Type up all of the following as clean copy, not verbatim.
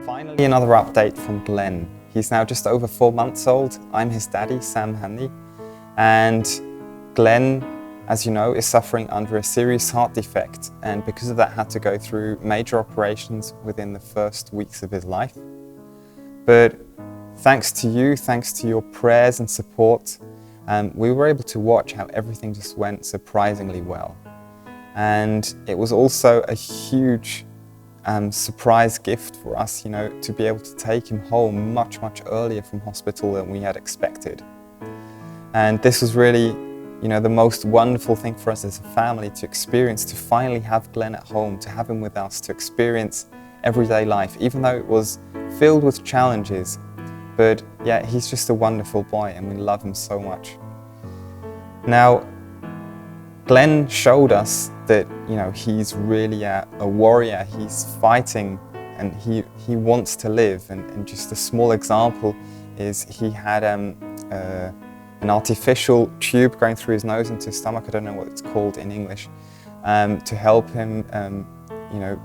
Finally, another update from Glen. He's now just over 4 months old. I'm his daddy, Sam Hanley, and Glen, as you know, is suffering under a serious heart defect, and because of that had to go through major operations within the first weeks of his life. But thanks to you, thanks to your prayers and support, we were able to watch how everything just went surprisingly well. And it was also a huge surprise gift for us, to be able to take him home much earlier from hospital than we had expected. And this was really, the most wonderful thing for us as a family to experience, to finally have Glen at home, to have him with us, to experience everyday life, even though it was filled with challenges. But yeah, he's just a wonderful boy and we love him so much. Now, Glen showed us that, he's really a warrior. He's fighting and he wants to live. And just a small example is he had an artificial tube going through his nose into his stomach. I don't know what it's called in English, to help him,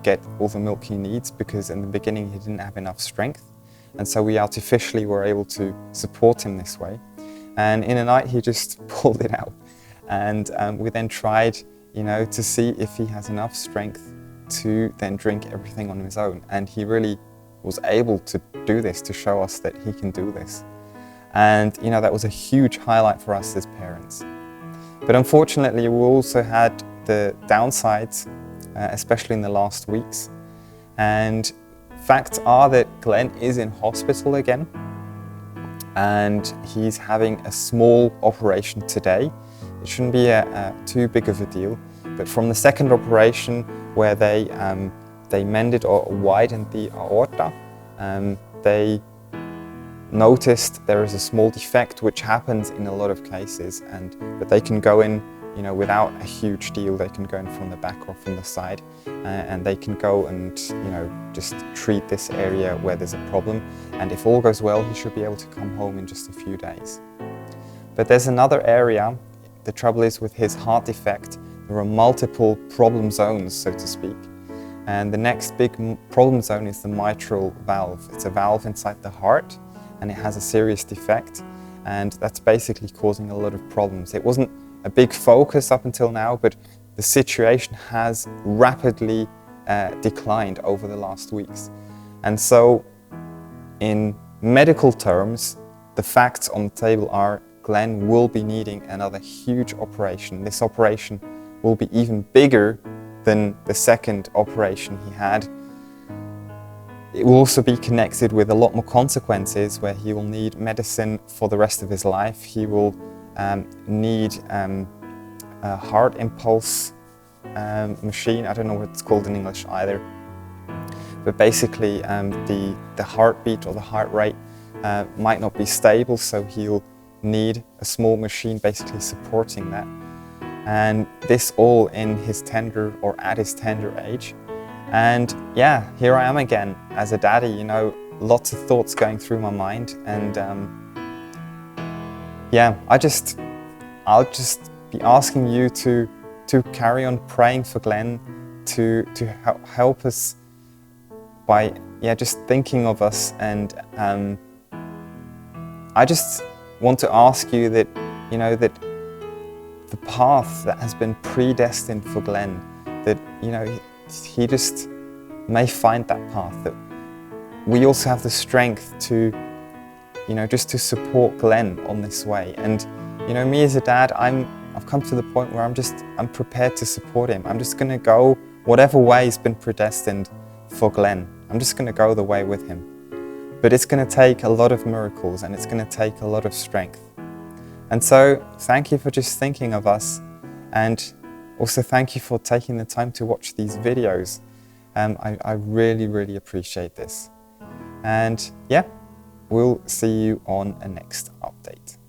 get all the milk he needs, because in the beginning he didn't have enough strength. And so we artificially were able to support him this way. And in a night he just pulled it out. And we then tried, to see if he has enough strength to then drink everything on his own. And he really was able to do this, to show us that he can do this. And, that was a huge highlight for us as parents. But unfortunately, we also had the downsides, especially in the last weeks. And facts are that Glen is in hospital again. And he's having a small operation today. It shouldn't be too big of a deal, but from the second operation where they mended or widened the aorta, they noticed there is a small defect, which happens in a lot of cases, but they can go in, without a huge deal. They can go in from the back or from the side, and they can go and, just treat this area where there's a problem. And if all goes well, he should be able to come home in just a few days. But there's another area. The trouble is, with his heart defect, there are multiple problem zones, so to speak. And the next big problem zone is the mitral valve. It's a valve inside the heart, and it has a serious defect, and that's basically causing a lot of problems. It wasn't a big focus up until now, but the situation has rapidly declined over the last weeks. And so, in medical terms, the facts on the table are Glen will be needing another huge operation. This operation will be even bigger than the second operation he had. It will also be connected with a lot more consequences, where he will need medicine for the rest of his life. He will need a heart impulse machine. I don't know what it's called in English either. But basically the heartbeat or the heart rate might not be stable, so he'll need a small machine basically supporting that. And this all in his tender, or at his tender age. And yeah, here I am again as a daddy, lots of thoughts going through my mind. And yeah, I'll just be asking you to carry on praying for Glen, to help us by just thinking of us. And I just want to ask you that, that the path that has been predestined for Glen, that, he just may find that path, that we also have the strength to, just to support Glen on this way. And, me as a dad, I've come to the point where I'm prepared to support him. I'm just gonna go whatever way has been predestined for Glen. I'm just gonna go the way with him. But it's going to take a lot of miracles, and it's going to take a lot of strength. And so thank you for just thinking of us, and also thank you for taking the time to watch these videos. I really appreciate this. And yeah, we'll see you on a next update.